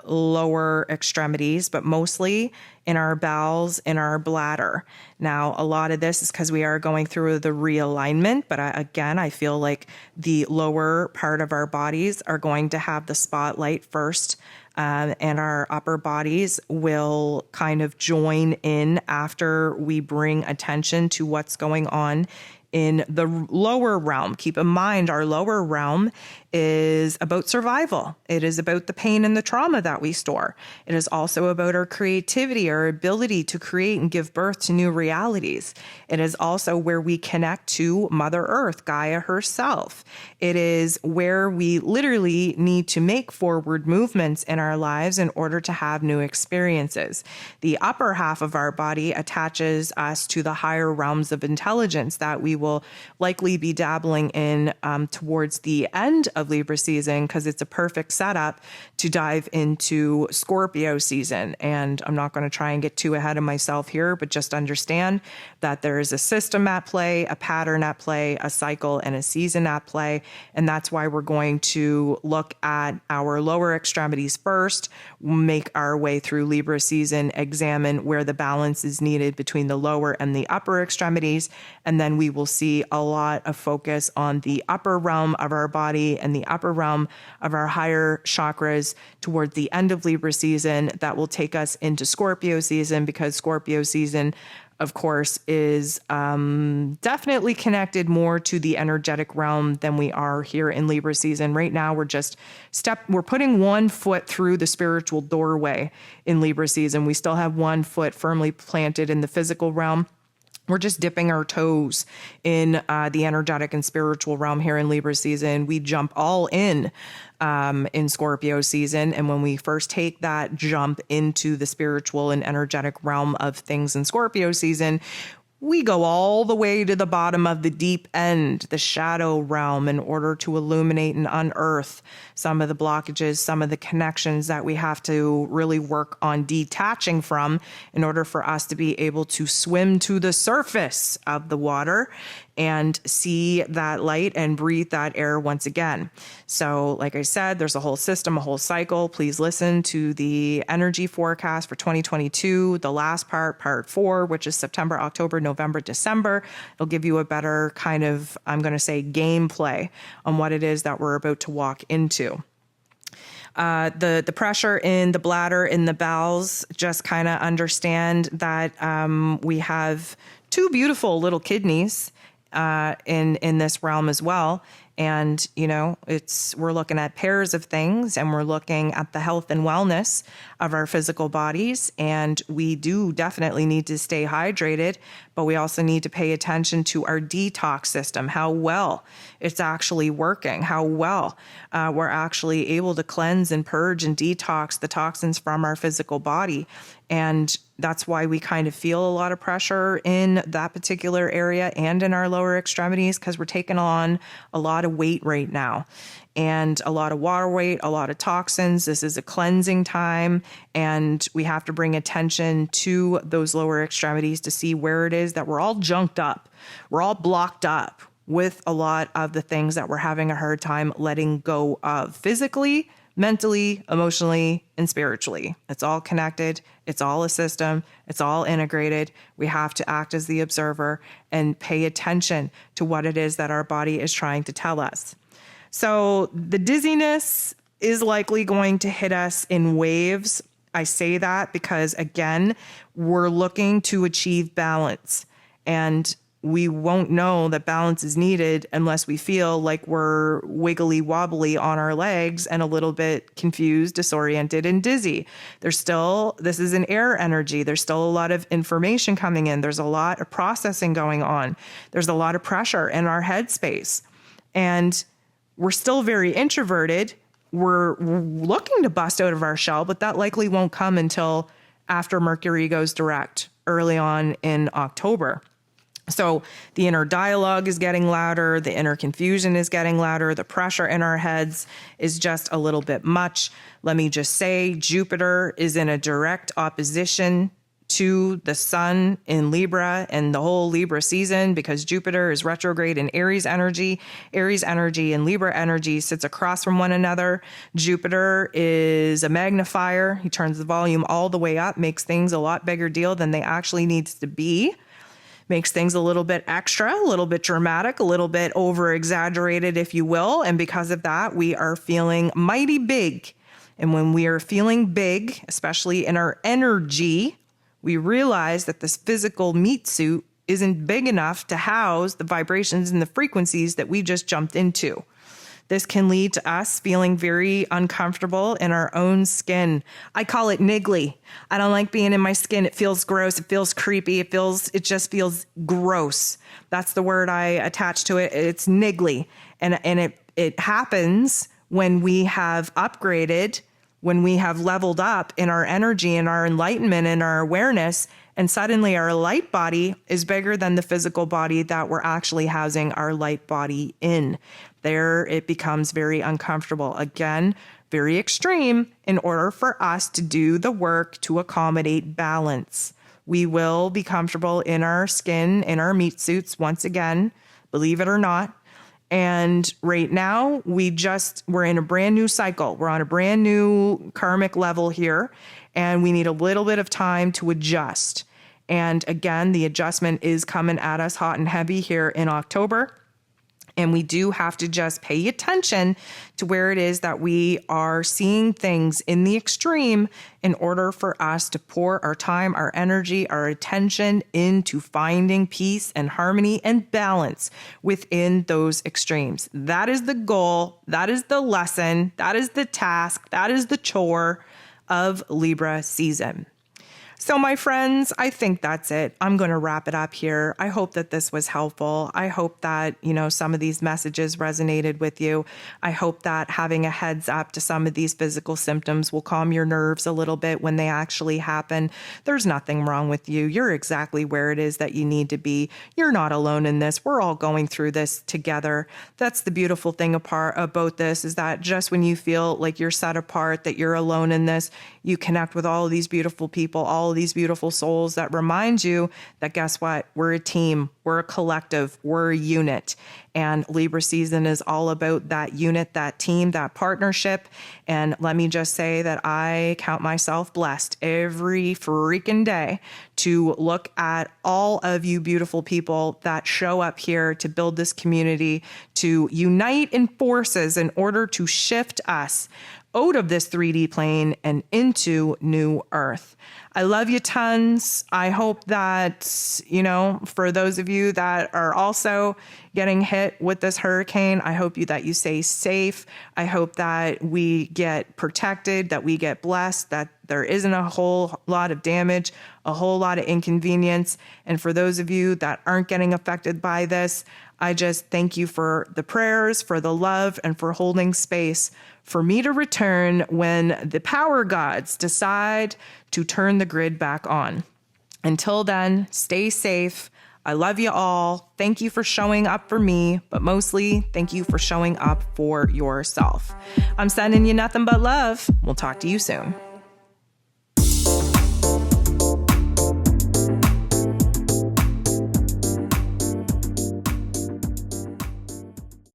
lower extremities, but mostly in our bowels, in our bladder. Now, a lot of this is because we are going through the realignment, but I feel like the lower part of our bodies are going to have the spotlight first. And our upper bodies will kind of join in after we bring attention to what's going on in the lower realm. Keep in mind, our lower realm is about survival. It is about the pain and the trauma that we store. It is also about our creativity, our ability to create and give birth to new realities. It is also where we connect to Mother Earth, Gaia herself. It is where we literally need to make forward movements in our lives in order to have new experiences. The upper half of our body attaches us to the higher realms of intelligence that we will likely be dabbling in towards the end of Libra season, because it's a perfect setup to dive into Scorpio season. And I'm not going to try and get too ahead of myself here, but just understand that there is a system at play, a pattern at play, a cycle and a season at play. And that's why we're going to look at our lower extremities first, make our way through Libra season, examine where the balance is needed between the lower and the upper extremities. And then we will see a lot of focus on the upper realm of our body and the upper realm of our higher chakras towards the end of Libra season. That will take us into Scorpio season, because Scorpio season, of course, is definitely connected more to the energetic realm than we are here in Libra season. Right now, we're putting one foot through the spiritual doorway in Libra season. We still have one foot firmly planted in the physical realm. We're just dipping our toes in the energetic and spiritual realm here in Libra season. We jump all in Scorpio season. And when we first take that jump into the spiritual and energetic realm of things in Scorpio season, we go all the way to the bottom of the deep end, the shadow realm, in order to illuminate and unearth some of the blockages, some of the connections that we have to really work on detaching from in order for us to be able to swim to the surface of the water and see that light and breathe that air once again. So like I said, there's a whole system, a whole cycle. Please listen to the energy forecast for 2022, the last part 4, which is September, October, November, December. It'll give you a better kind of, I'm going to say, gameplay on what it is that we're about to walk into. The pressure in the bladder, in the bowels, just kind of understand that we have 2 beautiful little kidneys in this realm as well. And, we're looking at pairs of things, and we're looking at the health and wellness of our physical bodies. And we do definitely need to stay hydrated, but we also need to pay attention to our detox system, how well it's actually working, how well we're actually able to cleanse and purge and detox the toxins from our physical body. And that's why we kind of feel a lot of pressure in that particular area and in our lower extremities, because we're taking on a lot of weight right now, and a lot of water weight, a lot of toxins. This is a cleansing time, and we have to bring attention to those lower extremities to see where it is that we're all junked up. We're all blocked up with a lot of the things that we're having a hard time letting go of physically, mentally, emotionally, and spiritually. It's all connected. It's all a system. It's all integrated. We have to act as the observer and pay attention to what it is that our body is trying to tell us. So the dizziness is likely going to hit us in waves. I say that because, again, we're looking to achieve balance, and we won't know that balance is needed unless we feel like we're wiggly wobbly on our legs and a little bit confused, disoriented, and dizzy. This is an air energy. There's still a lot of information coming in. There's a lot of processing going on. There's a lot of pressure in our headspace. And we're still very introverted. We're looking to bust out of our shell, but that likely won't come until after Mercury goes direct early on in October. So the inner dialogue is getting louder, the inner confusion is getting louder, the pressure in our heads is just a little bit much. Let me just say, Jupiter is in a direct opposition to the sun in Libra and the whole Libra season, because Jupiter is retrograde in Aries energy. Aries energy and Libra energy sits across from one another. Jupiter is a magnifier. He turns the volume all the way up, makes things a lot bigger deal than they actually needs to be. Makes things a little bit extra, a little bit dramatic, a little bit over-exaggerated, if you will. And because of that, we are feeling mighty big. And when we are feeling big, especially in our energy, we realize that this physical meat suit isn't big enough to house the vibrations and the frequencies that we just jumped into. This can lead to us feeling very uncomfortable in our own skin. I call it niggly. I don't like being in my skin. It feels gross. It feels creepy. It just feels gross. That's the word I attach to it. It's niggly. And it happens when we have upgraded, when we have leveled up in our energy and our enlightenment and our awareness, and suddenly our light body is bigger than the physical body that we're actually housing our light body in. There it becomes very uncomfortable. Again, very extreme in order for us to do the work to accommodate balance. We will be comfortable in our skin, in our meat suits once again, believe it or not. And right now we're in a brand new cycle. We're on a brand new karmic level here, and we need a little bit of time to adjust. And again, the adjustment is coming at us hot and heavy here in October. And we do have to just pay attention to where it is that we are seeing things in the extreme in order for us to pour our time, our energy, our attention into finding peace and harmony and balance within those extremes. That is the goal. That is the lesson. That is the task. That is the chore of Libra season. So my friends, I think that's it. I'm going to wrap it up here. I hope that this was helpful. I hope that, some of these messages resonated with you. I hope that having a heads up to some of these physical symptoms will calm your nerves a little bit when they actually happen. There's nothing wrong with you. You're exactly where it is that you need to be. You're not alone in this. We're all going through this together. That's the beautiful thing about this, is that just when you feel like you're set apart, that you're alone in this, you connect with all of these beautiful people, all of these beautiful souls that remind you that, guess what? We're a team, we're a collective, we're a unit. And Libra season is all about that unit, that team, that partnership. And let me just say that I count myself blessed every freaking day to look at all of you beautiful people that show up here to build this community, to unite in forces in order to shift us out of this 3D plane and into new earth. I love you tons. I hope that, for those of you that are also getting hit with this hurricane, I hope that you stay safe. I hope that we get protected, that we get blessed, that there isn't a whole lot of damage, a whole lot of inconvenience. And for those of you that aren't getting affected by this, I just thank you for the prayers, for the love, and for holding space for me to return when the power gods decide to turn the grid back on. Until then, stay safe. I love you all. Thank you for showing up for me, but mostly thank you for showing up for yourself. I'm sending you nothing but love. We'll talk to you soon.